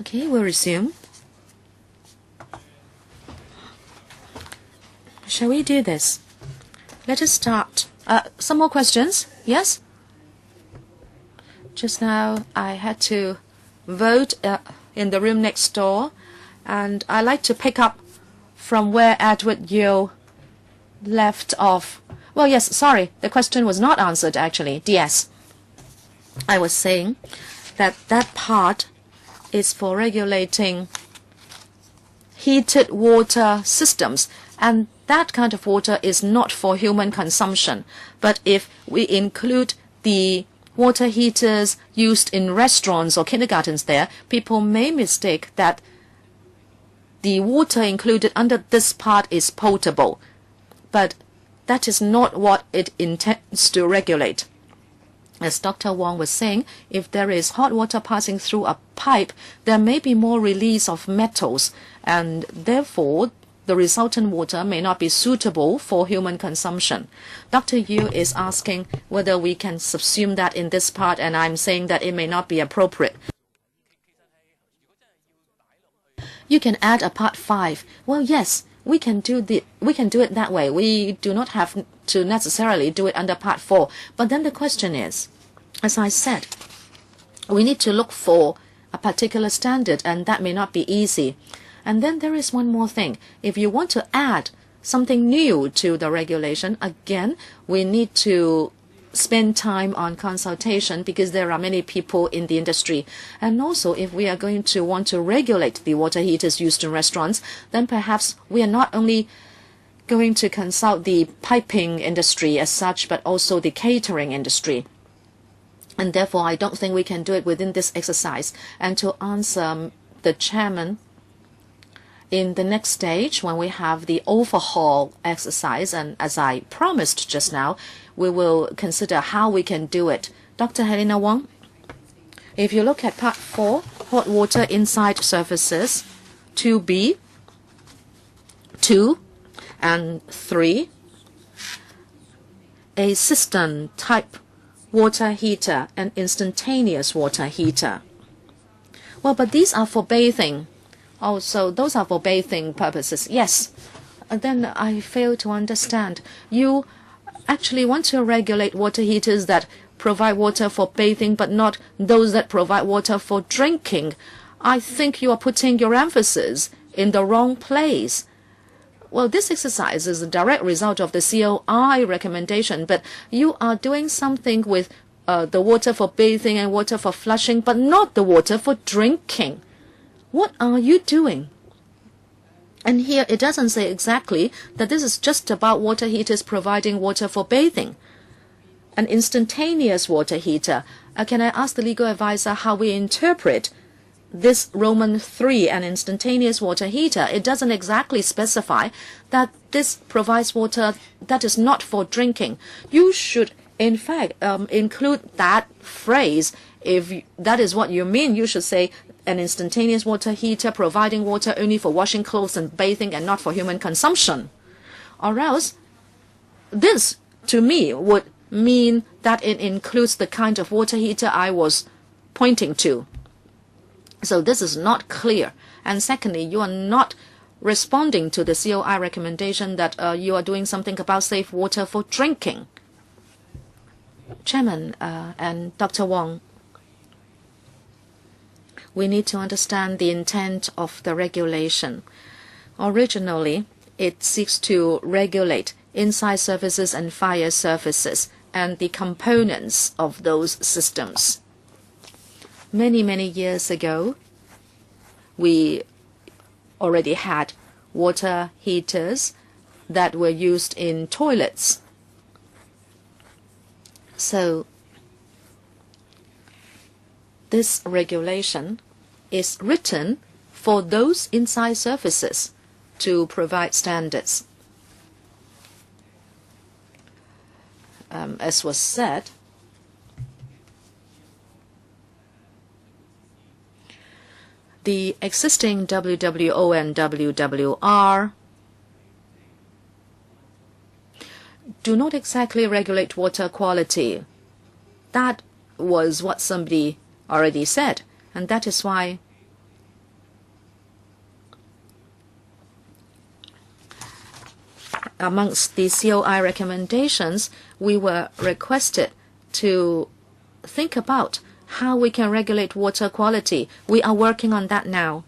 Okay, we'll resume. Shall we do this? Let us start. Some more questions? Yes? Just now I had to vote in the room next door, and I like to pick up from where Edward Yeo left off. Well, yes, sorry, the question was not answered actually. DS. I was saying that that part is for regulating heated water systems, and that kind of water is not for human consumption. But if we include the water heaters used in restaurants or kindergartens there, people may mistake that the water included under this part is potable. But that is not what it intends to regulate. As Dr. Wong was saying, if there is hot water passing through a pipe, there may be more release of metals, and therefore the resultant water may not be suitable for human consumption. Dr. Yu is asking whether we can subsume that in this part, and I'm saying that it may not be appropriate. You can add a part 5. Well, yes, we can do it that way. We do not have to necessarily do it under part 4. But then the question is, as I said, we need to look for a particular standard, and that may not be easy. And then there is one more thing. If you want to add something new to the regulation, again, we need to spend time on consultation because there are many people in the industry. And also, if we are going to want to regulate the water heaters used in restaurants, then perhaps we are not only going to consult the piping industry as such, but also the catering industry. And therefore, I don't think we can do it within this exercise. And to answer the chairman, in the next stage, when we have the overhaul exercise, and as I promised just now, we will consider how we can do it. Dr. Helena Wong, if you look at part 4, hot water inside surfaces, 2B, 2 and 3, a cistern type water heater and instantaneous water heater. Well, but these are for bathing. Oh, so those are for bathing purposes. Yes. Then I fail to understand. You actually want to regulate water heaters that provide water for bathing, but not those that provide water for drinking. I think you are putting your emphasis in the wrong place. Well, this exercise is a direct result of the COI recommendation, but you are doing something with the water for bathing and water for flushing, but not the water for drinking. What are you doing? And here it doesn't say exactly that this is just about water heaters providing water for bathing. An instantaneous water heater. Can I ask the legal advisor how we interpret this Roman 3, an instantaneous water heater? It doesn't exactly specify that this provides water that is not for drinking. You should, in fact, include that phrase. If that is what you mean, you should say an instantaneous water heater providing water only for washing clothes and bathing and not for human consumption. Or else, this, to me, would mean that it includes the kind of water heater I was pointing to. So this is not clear. And secondly, you are not responding to the COI recommendation that you are doing something about safe water for drinking. Chairman and Dr. Wong, we need to understand the intent of the regulation. Originally, it seeks to regulate inside services and fire services and the components of those systems. Many, many years ago, we already had water heaters that were used in toilets. So this regulation is written for those inside services to provide standards. As was said, the existing WWO and WWR do not exactly regulate water quality. That was what somebody already said, and that is why amongst the COI recommendations, we were requested to think about how we can regulate water quality. We are working on that now.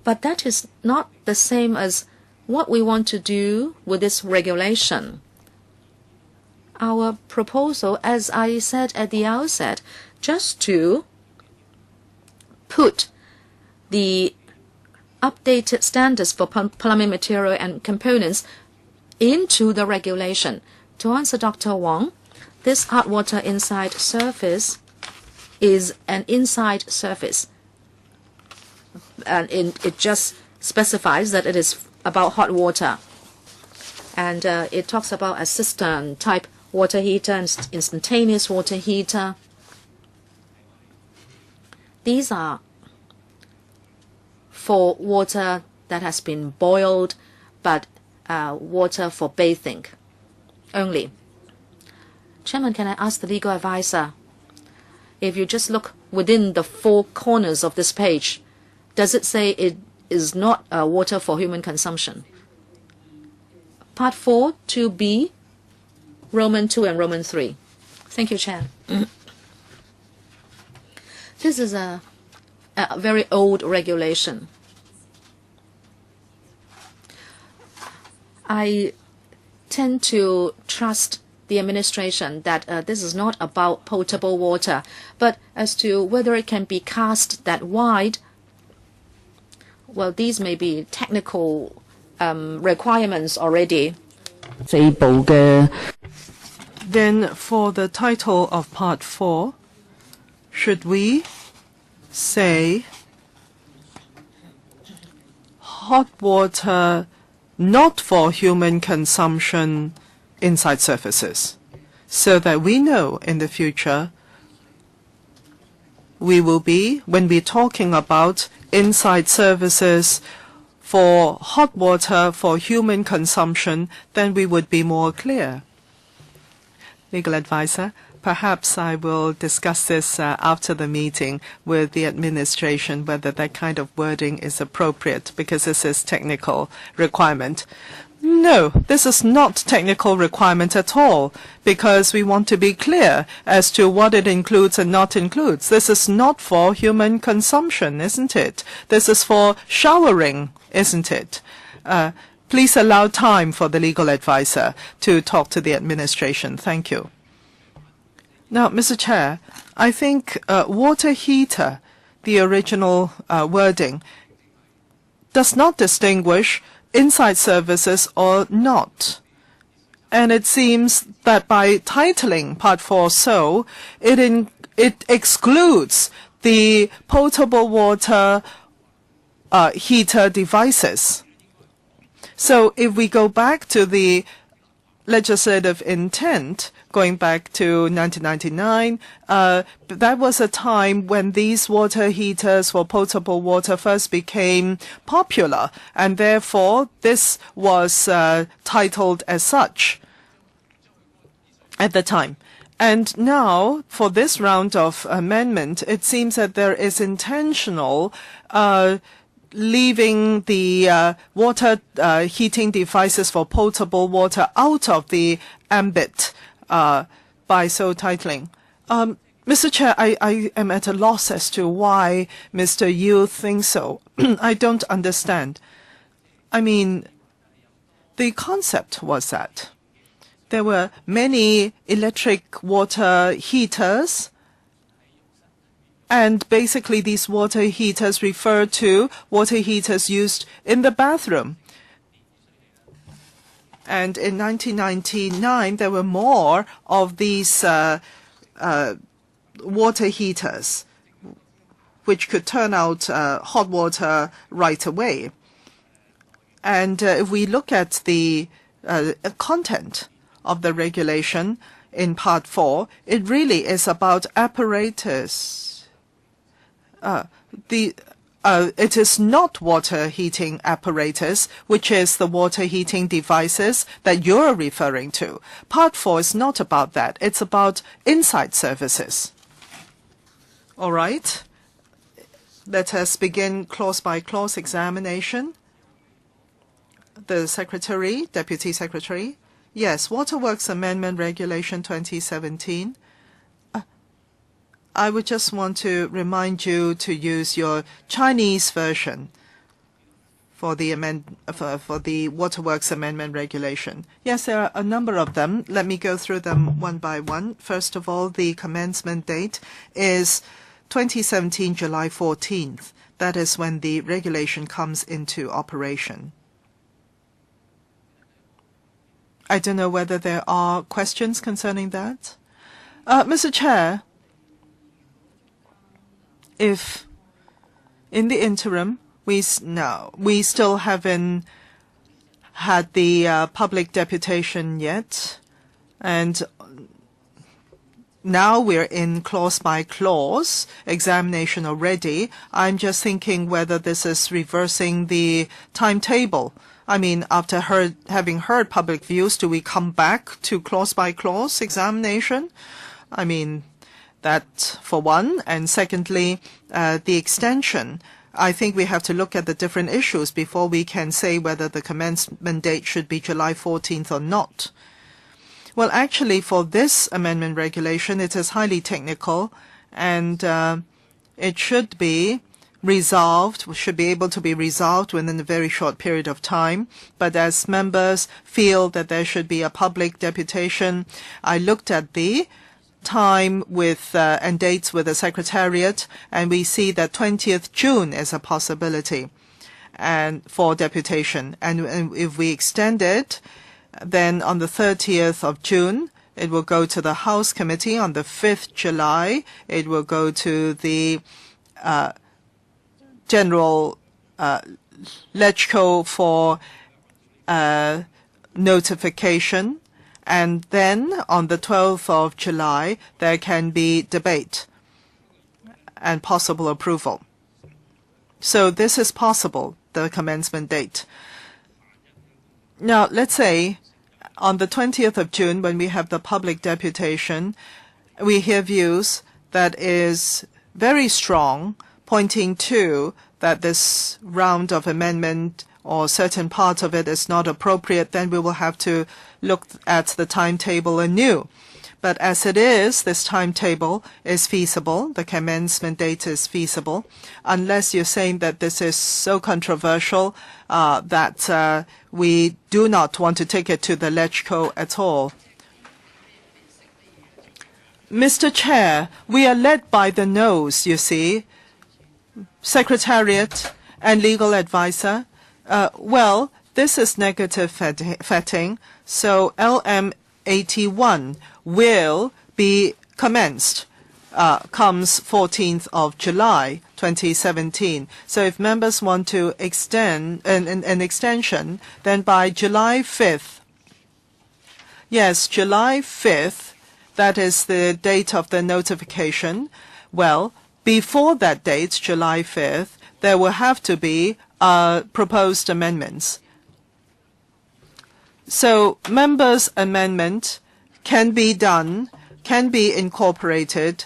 But that is not the same as what we want to do with this regulation. Our proposal, as I said at the outset, just to put the updated standards for plumbing material and components into the regulation. To answer Dr. Wang, this hot water inside surface is an inside surface, and it just specifies that it is about hot water, and it talks about a cistern type water heater and instantaneous water heater. These are for water that has been boiled, but water for bathing only. Chairman, can I ask the legal advisor, if you just look within the four corners of this page, does it say it is not water for human consumption? Part 4, 2B, Roman 2 and Roman 3. Thank you, Chair. This is a very old regulation. I tend to trust the administration that this is not about potable water, but as to whether it can be cast that wide, well, these may be technical requirements already. Then for the title of Part 4, should we say hot water not for human consumption inside surfaces, so that we know in the future we will be, when we're talking about inside services for hot water for human consumption, then we would be more clear. Legal advisor, perhaps I will discuss this after the meeting with the administration, whether that kind of wording is appropriate, because this is technical requirement. No, this is not technical requirement at all, because we want to be clear as to what it includes and not includes. This is not for human consumption, isn't it? This is for showering, isn't it? Please allow time for the legal advisor to talk to the administration. Thank you. Now, Mr. Chair, I think water heater, the original wording, does not distinguish inside services or not. And it seems that by titling Part 4 so, it excludes the potable water heater devices. So if we go back to the legislative intent, going back to 1999, that was a time when these water heaters for potable water first became popular, and therefore this was titled as such at the time. And now, for this round of amendment, it seems that there is intentional leaving the water heating devices for potable water out of the ambit by so titling. Mr. Chair, I am at a loss as to why Mr. Yu thinks so. I don't understand. I mean, the concept was that there were many electric water heaters, and basically these water heaters refer to water heaters used in the bathroom. And in 1999, there were more of these water heaters, which could turn out hot water right away. And if we look at the content of the regulation in Part 4, it really is about apparatus. It is not water heating apparatus, which is the water heating devices that you're referring to. Part 4 is not about that. It's about inside services. All right. Let us begin clause by clause examination. The Secretary, Deputy Secretary. Yes, Waterworks Amendment Regulation 2017. I would just want to remind you to use your Chinese version for the Waterworks Amendment Regulation. Yes, there are a number of them. Let me go through them one by one. First of all, the commencement date is 2017 July 14th. That is when the regulation comes into operation. I don't know whether there are questions concerning that. Mr. Chair, if in the interim we still haven't had the public deputation yet, and now we're in clause by clause examination already. I'm just thinking whether this is reversing the timetable. I mean, after having heard public views, do we come back to clause by clause examination? I mean, that for one. And secondly, the extension. I think we have to look at the different issues before we can say whether the commencement date should be July 14th or not. Well, actually, for this amendment regulation, it is highly technical, and it should be able to be resolved within a very short period of time. But as members feel that there should be a public deputation, I looked at the time with and dates with the Secretariat, and we see that 20th June is a possibility and for deputation. And if we extend it, then on the 30th of June, it will go to the House Committee. On the 5th July, it will go to the General LegCo for notification. And then on the 12th of July, there can be debate and possible approval. So this is possible, the commencement date. Now, let's say on the 20th of June, when we have the public deputation, we hear views that is very strong, pointing to that this round of amendment or certain part of it is not appropriate, then we will have to look at the timetable anew. But as it is, this timetable is feasible, the commencement date is feasible, unless you're saying that this is so controversial that we do not want to take it to the LegCo at all. Mr. Chair, we are led by the nose, you see. Secretariat and legal advisor. Well, this is negative vetting, so LM81 will be commenced, comes 14th of July 2017. So if members want to extend an extension, then by July 5th, yes, July 5th, that is the date of the notification. Well, before that date, July 5th, there will have to be proposed amendments. So members' amendment can be incorporated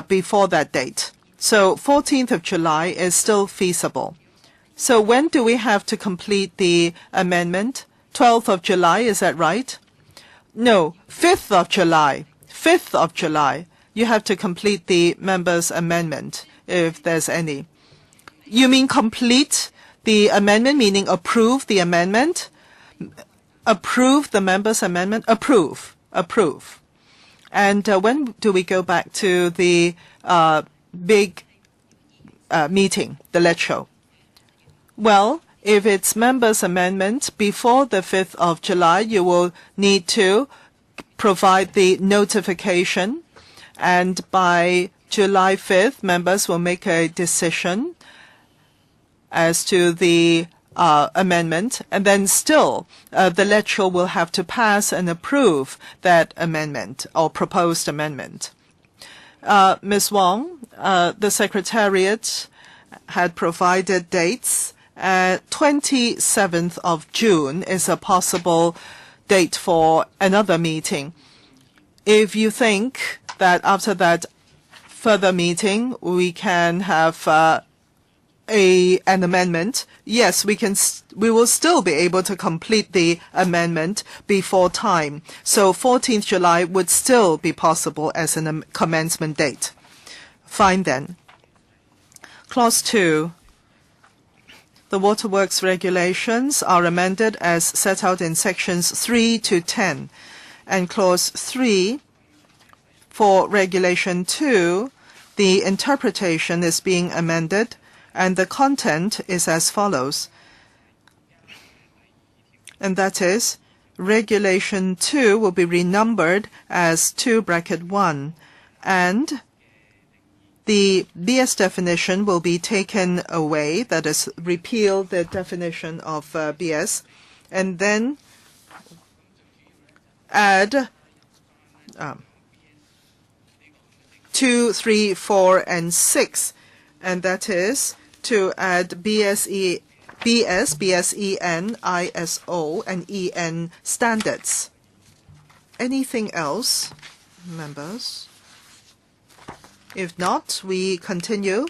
before that date. So 14th of July is still feasible. So when do we have to complete the amendment? 12th of July, is that right? No, 5th of July. 5th of July. You have to complete the members' amendment, if there's any. You mean complete the amendment, meaning approve the amendment? Approve the members' amendment? Approve. Approve. And when do we go back to the big meeting, the LegCo? Well, if it's members' amendment before the 5th of July, you will need to provide the notification. And by July 5th, members will make a decision as to the amendment, and then still the LegCo will have to pass and approve that amendment or proposed amendment. Ms. Wong, the Secretariat had provided dates. 27th of June is a possible date for another meeting. If you think that after that further meeting we can have an amendment, yes, we will still be able to complete the amendment before time. So 14th July would still be possible as a commencement date. Fine then. Clause 2. The Waterworks regulations are amended as set out in sections 3 to 10. And clause 3, for regulation 2, the interpretation is being amended, and the content is as follows. And that is, regulation 2 will be renumbered as 2(1), and the BS definition will be taken away, that is, repeal the definition of BS, and then add 2, 3, 4, and 6, and that is to add BSEN, ISO, and EN standards. Anything else, members? If not, we continue.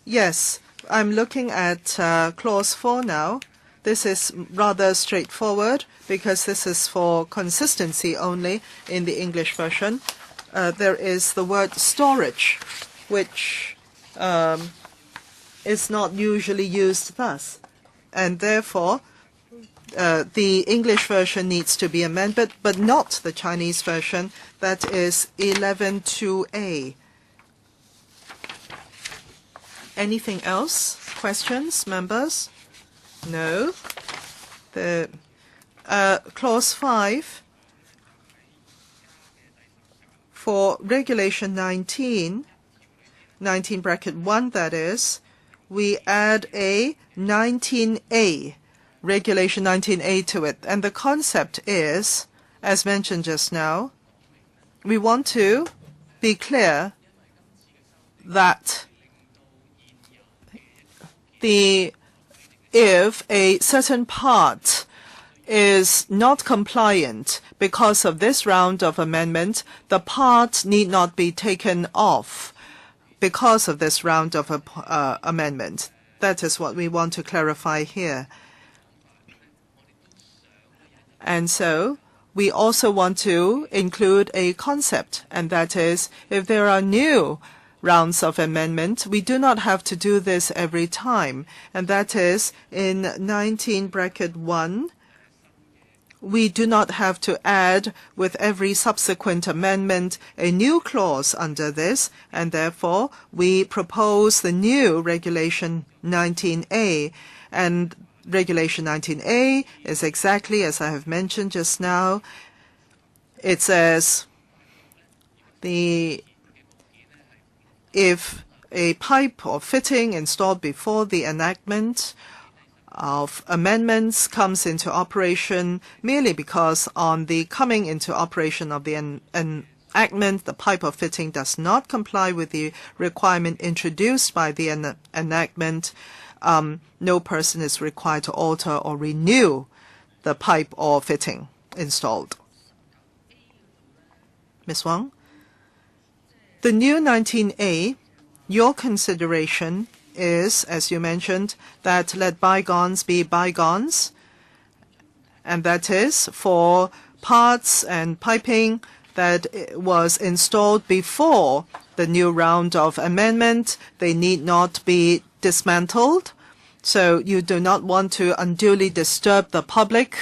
Yes, I'm looking at clause 4 now. This is rather straightforward because this is for consistency only in the English version. There is the word storage, which is not usually used thus. And therefore, the English version needs to be amended, but not the Chinese version. That is 11(2)(a). Anything else? Questions, members? No. The clause 5 for regulation 19(1), that is, we add a 19A, regulation 19A to it. And the concept is, as mentioned just now, we want to be clear that if a certain part is not compliant because of this round of amendment, the part need not be taken off because of this round of amendment. That is what we want to clarify here. And so we also want to include a concept, and that is, if there are new rounds of amendment, we do not have to do this every time. And that is, in 19(1), we do not have to add with every subsequent amendment a new clause under this, and therefore we propose the new regulation 19A. And regulation 19A is exactly as I have mentioned just now. It says if a pipe or fitting installed before the enactment of amendments comes into operation merely because on the coming into operation of the enactment, the pipe or fitting does not comply with the requirement introduced by the enactment, no person is required to alter or renew the pipe or fitting installed. Ms. Wang? The new 19A, your consideration is, as you mentioned, that let bygones be bygones, and that is for parts and piping that was installed before the new round of amendment, they need not be dismantled. So you do not want to unduly disturb the public.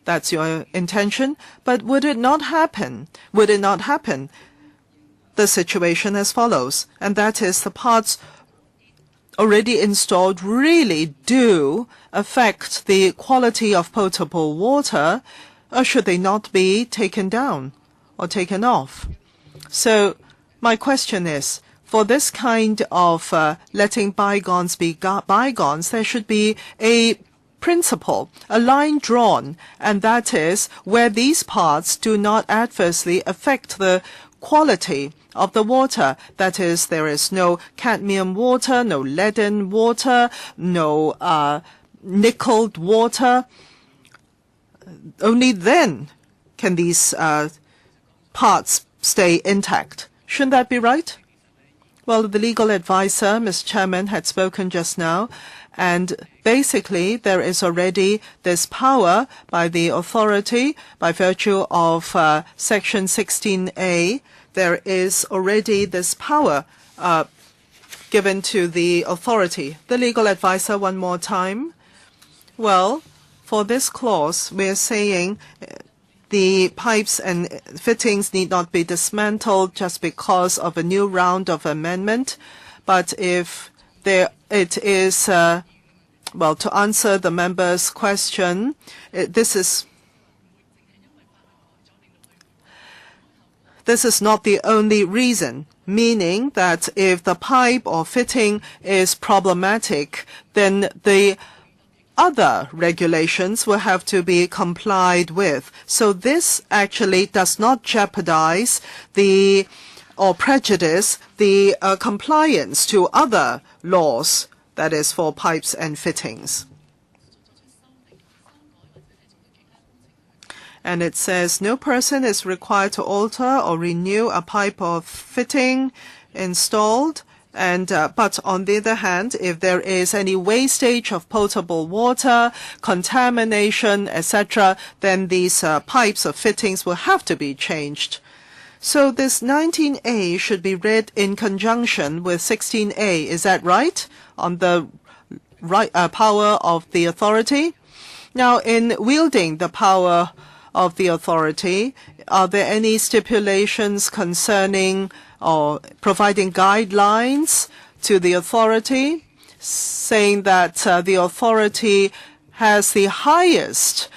That's your intention. But would it not happen? Would it not happen? The situation as follows, and that is the parts already installed really do affect the quality of potable water, or should they not be taken down or taken off? So my question is, for this kind of letting bygones be bygones, there should be a principle, a line drawn, and that is where these parts do not adversely affect the quality of the water. That is, there is no cadmium water, no leaden water, no nickeled water. Only then can these parts stay intact. Shouldn't that be right? Well, the legal advisor, Mr. Chairman, had spoken just now, and basically there is already this power by the authority by virtue of Section 16A. There is already this power given to the authority. The legal advisor, one more time. Well, for this clause, we're saying the pipes and fittings need not be dismantled just because of a new round of amendment. But if it is, well, to answer the member's question, this is not the only reason, meaning that if the pipe or fitting is problematic, then the other regulations will have to be complied with. So this actually does not jeopardize or prejudice the compliance to other laws, that is for pipes and fittings. And it says no person is required to alter or renew a pipe or fitting installed. But on the other hand, if there is any wastage of potable water, contamination, etc., then these pipes or fittings will have to be changed. So this 19A should be read in conjunction with 16A. Is that right? On the power of the authority? Now, in wielding the power of the authority, are there any stipulations concerning or providing guidelines to the authority, saying that the authority has the highest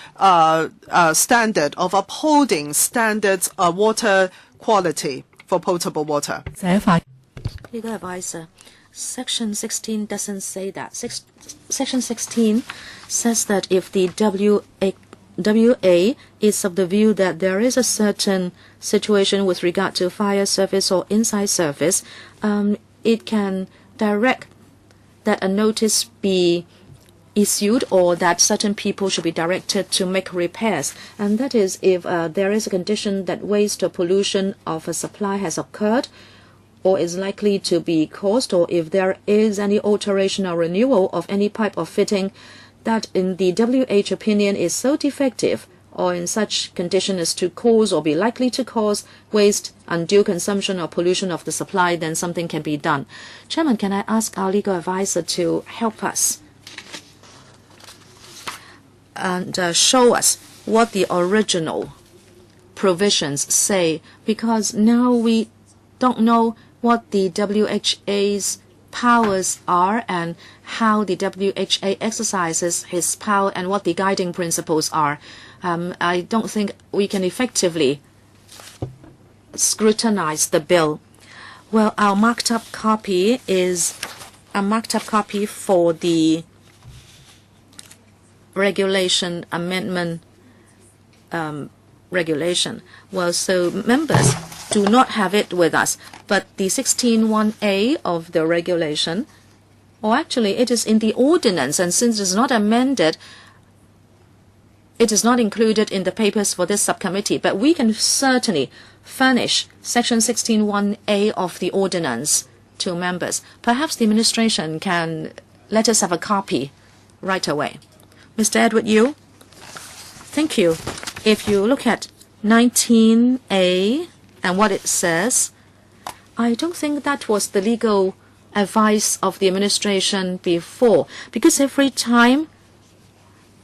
standard of upholding standards of water quality for potable water? Legal advisor, Section 16 doesn't say that. Section 16 says that if the WA is of the view that there is a certain situation with regard to fire service or inside service, it can direct that a notice be issued or that certain people should be directed to make repairs. And that is if there is a condition that waste or pollution of a supply has occurred or is likely to be caused, or if there is any alteration or renewal of any pipe or fitting that in the WH opinion is so defective or in such condition as to cause or be likely to cause waste, undue consumption or pollution of the supply, then something can be done. Chairman, can I ask our legal advisor to help us and show us what the original provisions say, because now we don't know what the WHA's powers are and how the WHA exercises his power and what the guiding principles are. I don't think we can effectively scrutinize the bill. Well, our marked up copy is a marked up copy for the regulation amendment regulation. Well, so members do not have it with us, but the 16(1)A of the regulation, or actually it is in the ordinance, and since it's not amended, it is not included in the papers for this subcommittee, but we can certainly furnish Section 16(1)A of the ordinance to members. Perhaps the administration can let us have a copy right away. Mr. Edward Yu? Thank you. If you look at 19A and what it says, I don't think that was the legal advice of the administration before, because every time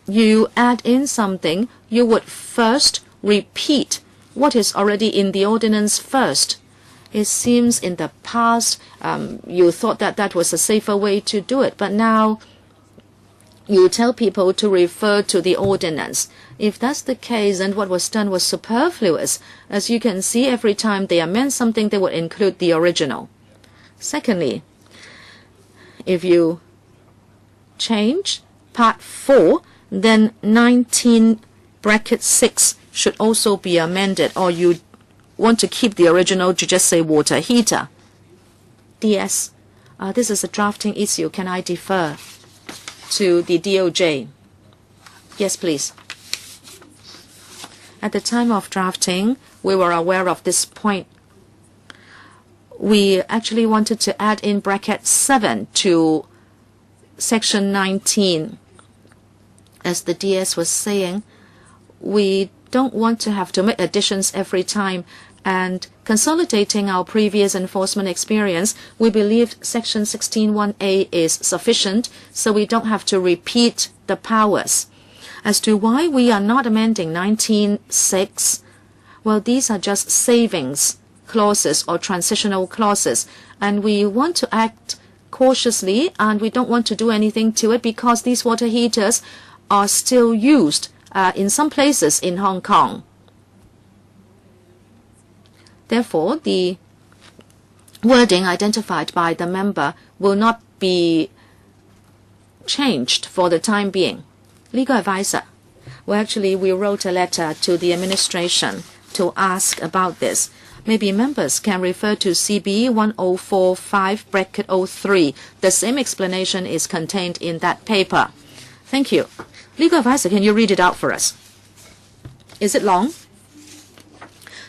you add in something, you would first repeat what is already in the ordinance first. It seems in the past you thought that that was a safer way to do it, but now you tell people to refer to the ordinance. If that's the case, then what was done was superfluous. As you can see, every time they amend something, they would include the original. Secondly, if you change part 4, then 19(6) should also be amended, or you want to keep the original to just say water heater. DS, this is a drafting issue. Can I defer to the DOJ? Yes, please. At the time of drafting, we were aware of this point. we actually wanted to add in bracket 7 to section 19. As the DS was saying, we don't want to have to make additions every time, and consolidating our previous enforcement experience, we believe section 16(1)(a) is sufficient, so we don't have to repeat the powers. As to why we are not amending 19(6), well, these are just savings clauses or transitional clauses, and we want to act cautiously, and we don't want to do anything to it because these water heaters are still used in some places in Hong Kong. Therefore, the wording identified by the member will not be changed for the time being. Legal advisor. Well, actually, we wrote a letter to the administration to ask about this. Maybe members can refer to CB 1045(03). The same explanation is contained in that paper. Thank you. Legal advisor, can you read it out for us? Is it long?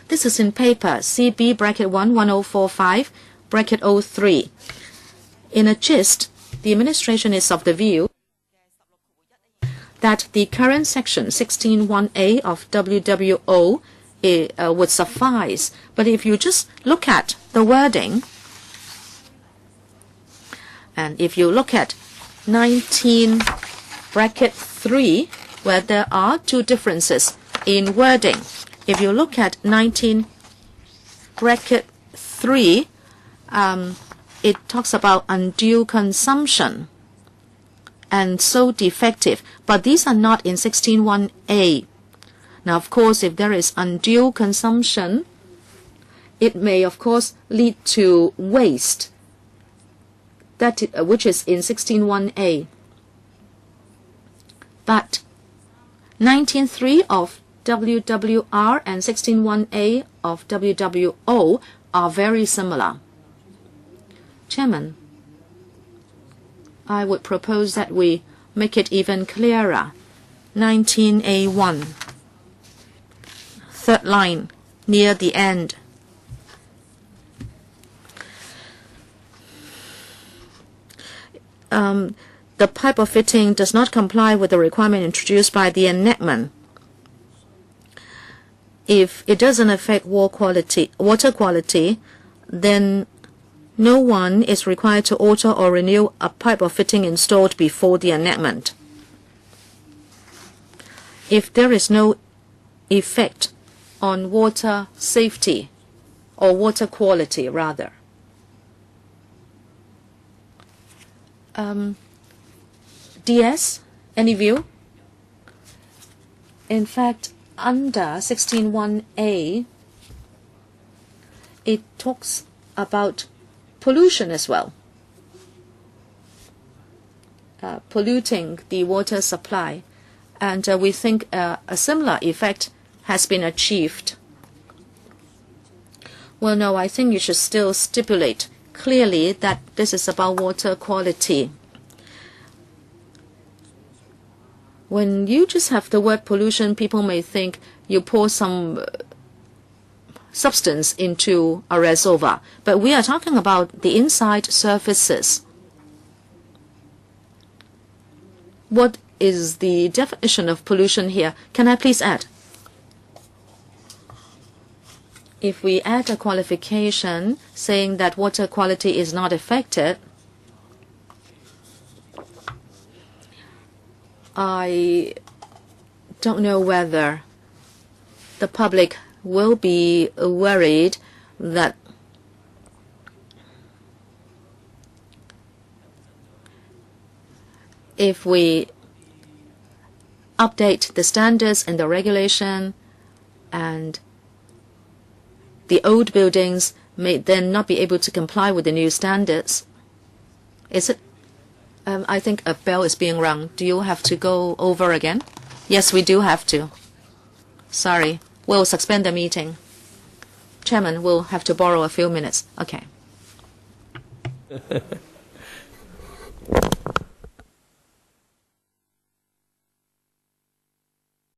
This is in paper CB (1) 1045(03). In a gist, the administration is of the view that the current section 16(1)(a) of WWO would suffice. But if you just look at the wording, and if you look at 19(3), where there are two differences in wording. If you look at 19(3), it talks about undue consumption and so defective, but these are not in 16(1)(a). Now, of course, if there is undue consumption, it may, of course, lead to waste, which is in 16(1)(a). But 19(3) of WWR and 16(1)(a) of WWO are very similar. Chairman, I would propose that we make it even clearer. 19(a)(1). Third line, near the end. The pipe of fitting does not comply with the requirement introduced by the enactment. If it doesn't affect water quality, then no one is required to alter or renew a pipe of fitting installed before the enactment. If there is no effect on water safety or water quality, rather. DS, any view? In fact, under 16(1)(a), it talks about pollution as well, polluting the water supply, and we think a similar effect has been achieved. Well, no, I think you should still stipulate clearly that this is about water quality. When you just have the word pollution, people may think you pour some substance into a reservoir. But we are talking about the inside surfaces. What is the definition of pollution here? Can I please add? If we add a qualification saying that water quality is not affected, I don't know whether the public will be worried that if we update the standards and the regulation, and the old buildings may then not be able to comply with the new standards. Is it? I think a bell is being rung. Do you have to go over again? Yes, we do have to. Sorry. We'll suspend the meeting. Chairman, we'll have to borrow a few minutes. Okay.